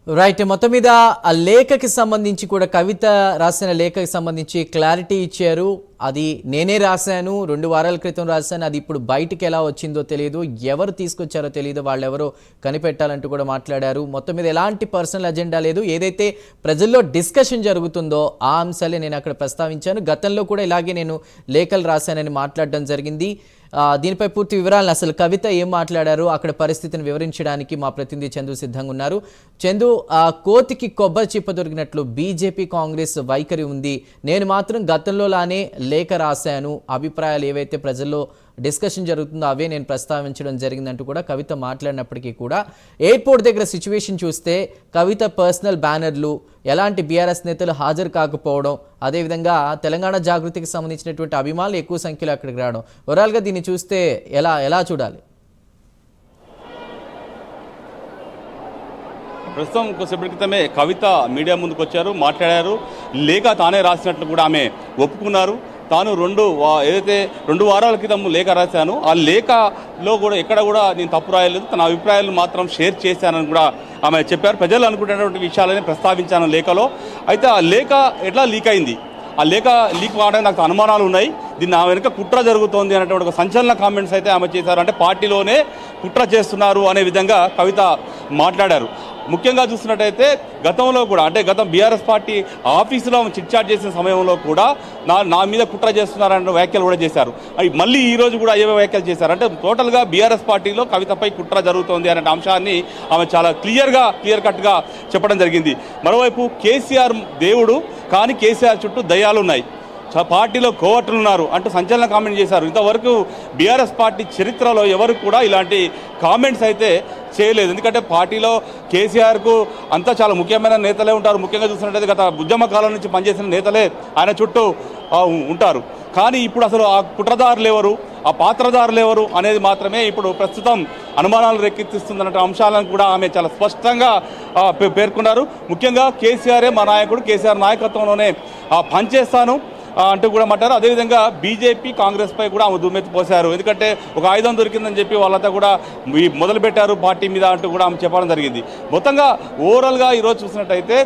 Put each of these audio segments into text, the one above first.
Right. మొత్తం మీద ఆ లేఖకి సంబంధించి కూడా కవిత రాసిన లేఖకి సంబంధించి క్లారిటీ ఇచ్చారు. అది నేనే రాశాను, 2 వారాల క్రితం రాశాను, అది ఇప్పుడు బయటికి ఎలా వచ్చిందో తెలియదు, ఎవరు తీసుకొచ్చారో తెలియదు, వాళ్ళెవరో కనిపెట్టాలంటూ కూడా మాట్లాడారు. మొత్తం మీద ఎలాంటి పర్సనల్ అజెండా లేదు, ఏదైతే ప్రజల్లో డిస్కషన్ జరుగుతుందో ఆ అంశాలే నేను అక్కడ ప్రస్తావించాను. గతంలో కూడా ఇలాగే నేను లేఖలు రాశానని మాట్లాడడం జరిగింది. దీనిపై పూర్తి వివరాలను అసలు కవిత ఏం మాట్లాడారు, అక్కడ పరిస్థితిని వివరించడానికి మా ప్రతినిధి చందు సిద్ధంగా ఉన్నారు. చందు, కోతికి కొబ్బరి చిప్ప దొరికినట్లు బీజేపీ కాంగ్రెస్ వైఖరి ఉంది. నేను మాత్రం గతంలోలానే లేఖ రాశాను, అభిప్రాయాలు ఏవైతే ప్రజల్లో డిస్కషన్ జరుగుతుందో అవే నేను ప్రస్తావించడం జరిగిందంటూ కూడా కవిత మాట్లాడినప్పటికీ కూడా ఎయిర్పోర్ట్ దగ్గర సిచ్యువేషన్ చూస్తే కవిత పర్సనల్ బ్యానర్లు, ఎలాంటి బీఆర్ఎస్ నేతలు హాజరు కాకపోవడం, అదేవిధంగా తెలంగాణ జాగృతికి సంబంధించినటువంటి అభిమానులు ఎక్కువ సంఖ్యలో అక్కడికి రావడం, ఓవరాల్గా దీన్ని చూస్తే ఎలా చూడాలి? ప్రస్తుతం కొద్దిసేపటి క్రితమే కవిత మీడియా ముందుకు వచ్చారు, మాట్లాడారు. లేఖ తానే రాసినట్లు కూడా ఆమె ఒప్పుకున్నారు. తాను 2 వారాల క్రితం లేఖ రాశాను, ఆ లేఖలో కూడా ఎక్కడ కూడా నేను తప్పు రాయలేదు, తన అభిప్రాయాలు మాత్రం షేర్ చేశానని కూడా ఆమె చెప్పారు. ప్రజలు అనుకునేటువంటి విషయాలని ప్రస్తావించాను లేఖలో. అయితే ఆ లేఖ ఎట్లా లీక్ అయింది, ఆ లేఖ లీక్ కావడానికి నాకు అనుమానాలు ఉన్నాయి, దీన్ని ఆ వెనుక కుట్ర జరుగుతోంది అనేటువంటి ఒక సంచలన కామెంట్స్ అయితే ఆమె చేశారు. అంటే పార్టీలోనే కుట్ర చేస్తున్నారు అనే విధంగా కవిత మాట్లాడారు. ముఖ్యంగా చూస్తున్నట్టయితే గతంలో కూడా, అంటే గతం బీఆర్ఎస్ పార్టీ ఆఫీసులో చిట్చాట్ చేసిన సమయంలో కూడా నా మీద కుట్ర చేస్తున్నారన్న వ్యాఖ్యలు కూడా చేశారు. అవి మళ్ళీ ఈరోజు కూడా ఏవో వ్యాఖ్యలు చేశారు. అంటే టోటల్గా బీఆర్ఎస్ పార్టీలో కవితపై కుట్ర జరుగుతోంది అనే అంశాన్ని ఆమె చాలా క్లియర్ కట్గా చెప్పడం జరిగింది. మరోవైపు కేసీఆర్ దేవుడు, కానీ కేసీఆర్ చుట్టూ దయ్యాలు ఉన్నాయి, పార్టీలో కోవట్లు ఉన్నారు అంటూ సంచలన కామెంట్ చేశారు. ఇంతవరకు బీఆర్ఎస్ పార్టీ చరిత్రలో ఎవరు కూడా ఇలాంటి కామెంట్స్ అయితే చేయలేదు. ఎందుకంటే పార్టీలో కేసీఆర్కు అంతా చాలా ముఖ్యమైన నేతలే ఉంటారు. ముఖ్యంగా చూసినట్టయితే గత ఉద్యమ కాలం నుంచి పనిచేసిన నేతలే ఆయన చుట్టూ ఉంటారు. కానీ ఇప్పుడు అసలు ఆ కుట్రదారులు ఎవరు, ఆ పాత్రదారులు ఎవరు అనేది మాత్రమే ఇప్పుడు ప్రస్తుతం అనుమానాలు రేకెత్తిస్తుందన్న అంశాలను కూడా ఆమె చాలా స్పష్టంగా పేర్కొన్నారు. ముఖ్యంగా కేసీఆరే మా నాయకుడు, కేసీఆర్ నాయకత్వంలోనే పనిచేస్తాను అంటూ కూడా మాట్లాడారు. అదేవిధంగా బీజేపీ కాంగ్రెస్ పై కూడా ఆమె దుమ్మెత్తి పోశారు. ఎందుకంటే ఒక ఆయుధం దొరికిందని చెప్పి వాళ్ళంతా కూడా మొదలుపెట్టారు పార్టీ మీద అంటూ కూడా ఆమె చెప్పడం జరిగింది. మొత్తంగా ఓవరాల్గా ఈరోజు చూసినట్టయితే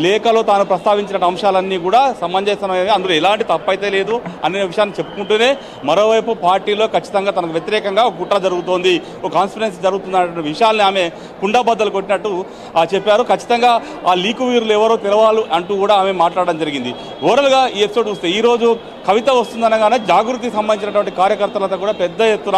లేఖలో తాను ప్రస్తావించిన అంశాలన్నీ కూడా సమంజసమైనవి, అందులో ఎలాంటి తప్పైతే లేదు అనే విషయాన్ని చెప్పుకుంటూనే మరోవైపు పార్టీలో ఖచ్చితంగా తనకు వ్యతిరేకంగా ఒక కుట్ర జరుగుతోంది, ఒక కాన్స్పిరెన్సీ జరుగుతున్న విషయాల్ని ఆమె కుండాబద్దలు కొట్టినట్టు చెప్పారు. ఖచ్చితంగా ఆ లీకు వీరులు ఎవరో తెలవాలి అంటూ కూడా ఆమె మాట్లాడడం జరిగింది. ఓవరాల్గా ఈ ఎపిసోడ్ చూస్తే ఈరోజు కవిత వస్తుందనగానే జాగృతికి సంబంధించినటువంటి కార్యకర్తలంతా కూడా పెద్ద ఎత్తున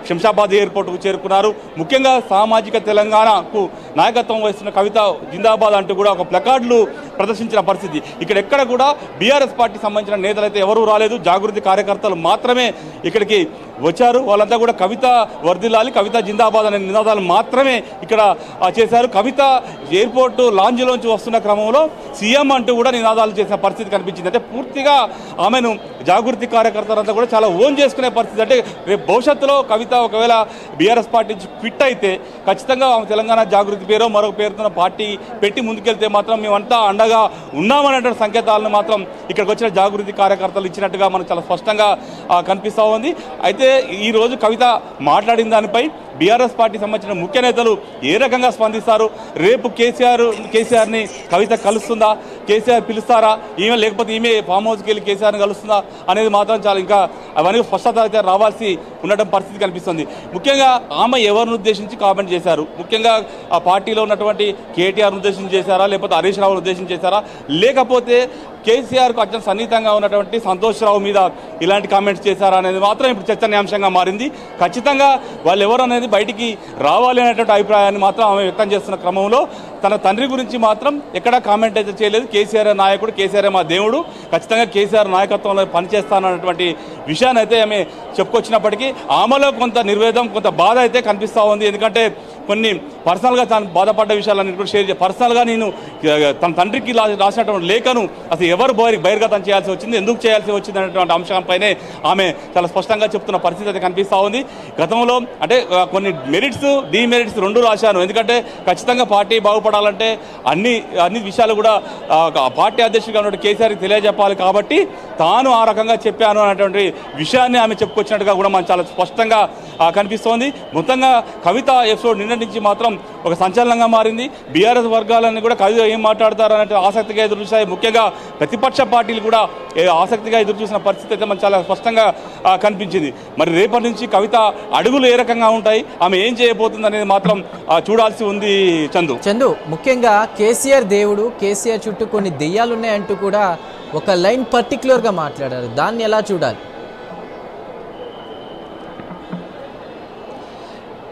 శంషాబాద్ ఎయిర్పోర్ట్కు చేరుకున్నారు. ముఖ్యంగా సామాజిక తెలంగాణకు నాయకత్వం వహిస్తున్న కవిత జిందాబాద్ అంటూ కూడా ఒక ప్లకార్డులు ప్రదర్శించిన పరిస్థితి. ఎక్కడ కూడా బీఆర్ఎస్ పార్టీ సంబంధించిన నేతలైతే ఎవరూ రాలేదు, జాగృతి కార్యకర్తలు మాత్రమే ఇక్కడికి వచ్చారు. వాళ్ళంతా కూడా కవిత వర్ధిల్లాలి, కవిత జిందాబాద్ అనే నినాదాలు మాత్రమే ఇక్కడ చేశారు. కవిత ఎయిర్పోర్టు లాంజ్లోంచి వస్తున్న క్రమంలో సీఎం అంటూ కూడా నినాదాలు చేసిన పరిస్థితి కనిపించింది. అంటే పూర్తిగా ఆమెను జాగృతి కార్యకర్తలంతా కూడా చాలా ఓన్ చేసుకునే పరిస్థితి. అంటే రేపు భవిష్యత్తులో కవిత ఒకవేళ బీఆర్ఎస్ పార్టీ ఫిట్ అయితే ఖచ్చితంగా తెలంగాణ జాగృతి పేరో మరొక పేరుతో పార్టీ పెట్టి ముందుకెళ్తే మాత్రం మేమంతా అండగా ఉన్నామనేటువంటి సంకేతాలను మాత్రం ఇక్కడికి వచ్చిన జాగృతి కార్యకర్తలు ఇచ్చినట్టుగా మనకు చాలా స్పష్టంగా కనిపిస్తూ ఉంది. అయితే ఈరోజు కవిత మాట్లాడిన దానిపై బీఆర్ఎస్ పార్టీ సంబంధించిన ముఖ్య నేతలు ఏ రకంగా స్పందిస్తారు, రేపు కేసీఆర్ని కవిత కలుస్తుందా, కేసీఆర్ పిలుస్తారా, లేకపోతే ఈమె ఫామ్ హౌస్కి వెళ్ళి కేసీఆర్ని కలుస్తుందా అనేది మాత్రం చాలా ఇంకా అవన్నీ స్పష్టత అయితే రావాల్సి ఉండటం పరిస్థితి కనిపిస్తుంది. ముఖ్యంగా ఆమె ఎవరిని ఉద్దేశించి కామెంట్ చేశారు, ముఖ్యంగా ఆ పార్టీలో ఉన్నటువంటి కేటీఆర్ను ఉద్దేశించి చేశారా, లేకపోతే హరీష్ రావును ఉద్దేశించి చేశారా, లేకపోతే కేసీఆర్కు అత్యంత సన్నిహితంగా ఉన్నటువంటి సంతోష్ రావు మీద ఇలాంటి కామెంట్స్ చేశారా అనేది మాత్రం ఇప్పుడు చర్చనీయాంశంగా మారింది. ఖచ్చితంగా వాళ్ళు ఎవరు అనేది బయటికి రావాలి అనేటువంటి అభిప్రాయాన్ని మాత్రం ఆమె వ్యక్తం చేస్తున్న క్రమంలో తన తండ్రి గురించి మాత్రం ఎక్కడా కామెంట్ అయితే చేయలేదు. కేసీఆర్ నాయకుడు, కేసీఆర్ మా దేవుడు, ఖచ్చితంగా కేసీఆర్ నాయకత్వంలో పనిచేస్తానన్నటువంటి విషయాన్ని అయితే ఆమె చెప్పుకొచ్చినప్పటికీ ఆమెలో కొంత నిర్వేదం, కొంత బాధ అయితే కనిపిస్తూ ఉంది. ఎందుకంటే కొన్ని పర్సనల్గా తాను బాధపడ్డ విషయాలన్నీ కూడా షేర్ పర్సనల్గా నేను తన తండ్రికి రాసినటువంటి లేఖను అసలు ఎవరు బహిర్గతం చేయాల్సి వచ్చింది, ఎందుకు చేయాల్సి వచ్చింది అనేటువంటి అంశంపైనే ఆమె చాలా స్పష్టంగా చెప్తున్న పరిస్థితి అయితే కనిపిస్తూ ఉంది. గతంలో అంటే కొన్ని మెరిట్స్ డిమెరిట్స్ రెండు రాశాను, ఎందుకంటే ఖచ్చితంగా పార్టీ బాగుపడాలంటే అన్ని విషయాలు కూడా పార్టీ అధ్యక్షుడిగా ఉన్నటువంటి కేసీఆర్కి తెలియజెప్పాలి, కాబట్టి తాను ఆ రకంగా చెప్పాను అనేటువంటి విషయాన్ని ఆమె చెప్పుకొచ్చినట్టుగా కూడా మనకు చాలా స్పష్టంగా కనిపిస్తోంది. మొత్తంగా కవిత ఎపిసోడ్ నిన్న నిన్నటి నుంచి మాత్రం ఒక సంచలనంగా మారింది. బీఆర్ఎస్ వర్గాలన్నీ కూడా కవిత ఏం మాట్లాడతారు అనే ఆసక్తిగా ఎదురు చూసాయి. ముఖ్యంగా ప్రతిపక్ష పార్టీలు కూడా ఆసక్తిగా ఎదురు చూసిన పరిస్థితి అయితే మనకు చాలా స్పష్టంగా కనిపించింది. మరి రేపటి నుంచి కవిత అడుగులు ఏ రకంగా ఉంటాయి, ఆమె ఏం చేయబోతుంది అనేది మాత్రం చూడాల్సి ఉంది. చందు, ముఖ్యంగా కేసీఆర్ దేవుడు, కేసీఆర్ చుట్టూ కొన్ని దెయ్యాలున్నాయంటూ కూడా ఒక లైన్ పర్టికులర్గా మాట్లాడారు. దాన్ని ఎలా చూడాలి?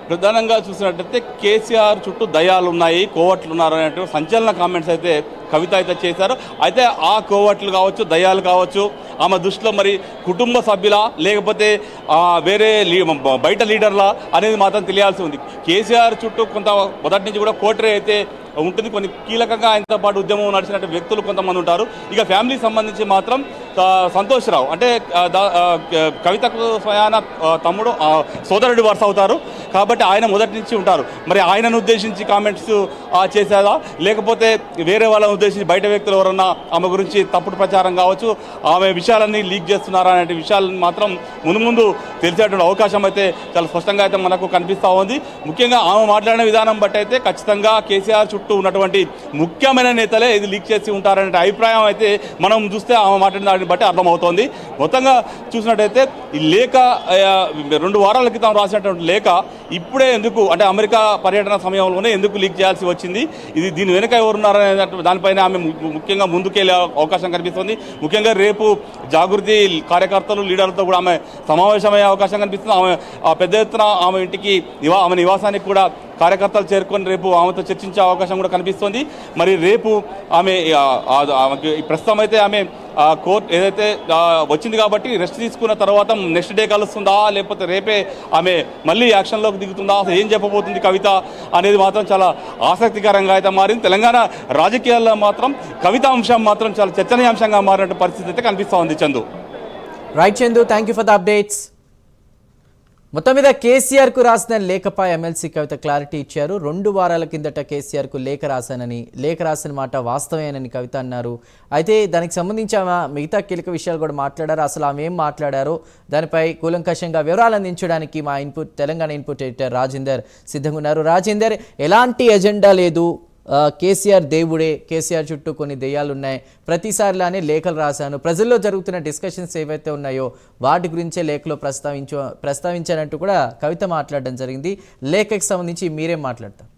ప్రధానంగా చూసినట్టయితే కేసీఆర్ చుట్టూ దయాలు ఉన్నాయి, కోవట్లు ఉన్నారు అనేటువంటి సంచలన కామెంట్స్ అయితే కవిత అయితే చేశారు. అయితే ఆ కోవట్లు కావచ్చు, దయాలు కావచ్చు, ఆమె దృష్టిలో మరి కుటుంబ సభ్యుల లేకపోతే వేరే బయట లీడర్లా అనేది మాత్రం తెలియాల్సి ఉంది. కేసీఆర్ చుట్టూ కొంత మొదటి నుంచి కూడా కోటరీ అయితే ఉంటుంది. కొన్ని కీలకంగా ఆయనతో పాటు ఉద్యమం నడిచినట్టు వ్యక్తులు కొంతమంది ఉంటారు. ఇక ఫ్యామిలీకి సంబంధించి మాత్రం సంతోష్ రావు అంటే కవితకు స్వయాన తమ్ముడు సోదరుడి వరుస అవుతారు కాబట్టి ఆయన మొదటి నుంచి ఉంటారు. మరి ఆయనను ఉద్దేశించి కామెంట్స్ చేశారా, లేకపోతే వేరే వాళ్ళని ఉద్దేశించి బయట వ్యక్తులు ఎవరన్నా ఆమె గురించి తప్పుడు ప్రచారం కావచ్చు, ఆమె విషయాలన్నీ లీక్ చేస్తున్నారా అనే విషయాలను మాత్రం ముందు తెలిసేటువంటి అవకాశం అయితే చాలా స్పష్టంగా అయితే మనకు కనిపిస్తూ ఉంది. ముఖ్యంగా ఆమె మాట్లాడిన విధానం బట్టి అయితే ఖచ్చితంగా కేసీఆర్ చుట్టూ ఉన్నటువంటి ముఖ్యమైన నేతలే ఇది లీక్ చేసి ఉంటారనే అభిప్రాయం అయితే మనం చూస్తే ఆమె మాట్లాడిన దాన్ని బట్టి అర్థమవుతోంది. మొత్తంగా చూసినట్టయితే ఈ లేఖ 2 వారాల క్రితం రాసినటువంటి లేఖ ఇప్పుడే ఎందుకు అంటే అమెరికా పర్యటన సమయంలోనే ఎందుకు లీక్ చేయాల్సి వచ్చింది, ఇది దీని వెనుక ఎవరున్నారనే దానిపైన ఆమె ముఖ్యంగా ముందుకెళ్ళే అవకాశం కనిపిస్తుంది. ముఖ్యంగా రేపు జాగృతి కార్యకర్తలు లీడర్లతో కూడా ఆమె సమావేశమయ్యే అవకాశం కనిపిస్తుంది. ఆమె పెద్ద ఎత్తున ఆమె ఇంటికి ఆమె నివాసానికి కూడా కార్యకర్తలు చేరుకొని రేపు ఆమెతో చర్చించే అవకాశం కూడా కనిపిస్తుంది. మరి రేపు ఆమెకి ప్రస్తుతం అయితే ఆమె కోర్టు ఏదైతే వచ్చింది కాబట్టి రెస్ట్ తీసుకున్న తర్వాత నెక్స్ట్ డే కలుస్తుందా లేకపోతే రేపే ఆమె మళ్ళీ యాక్షన్లోకి దిగుతుందా, అసలు ఏం చెప్పబోతుంది కవిత అనేది మాత్రం చాలా ఆసక్తికరంగా అయితే మారింది. తెలంగాణ రాజకీయాల్లో మాత్రం కవిత అంశం మాత్రం చాలా చర్చనీయాంశంగా మారినట్టు పరిస్థితి అయితే కనిపిస్తూ ఉంది. Chandu, right Chandu, thank you for the updates. మొత్తం మీద కేసీఆర్కు రాసిన లేఖపై ఎమ్మెల్సీ కవిత క్లారిటీ ఇచ్చారు. 2 వారాల కిందట కేసీఆర్కు లేఖ రాసిన మాట వాస్తవేనని కవిత అన్నారు. అయితే దానికి సంబంధించి ఆమె మిగతా కీలక విషయాలు కూడా మాట్లాడారు. అసలు ఆమె ఏం మాట్లాడారో దానిపై కూలంకషంగా వివరాలు అందించడానికి మా తెలంగాణ ఇన్పుట్ ఎడిటర్ రాజేందర్ సిద్ధంగా ఉన్నారు. రాజేందర్, ఎలాంటి ఎజెండా లేదు, కేసీఆర్ దేవుడే, కేసీఆర్ చుట్టూ కొన్ని దెయ్యాలున్నాయి, ప్రతిసారిలానే లేఖలు రాశాను, ప్రజల్లో జరుగుతున్న డిస్కషన్స్ ఏవైతే ఉన్నాయో వాటి గురించే లేఖలో ప్రస్తావించానంటూ కూడా కవిత మాట్లాడడం జరిగింది. లేఖకి సంబంధించి మీరేం మాట్లాడతారు?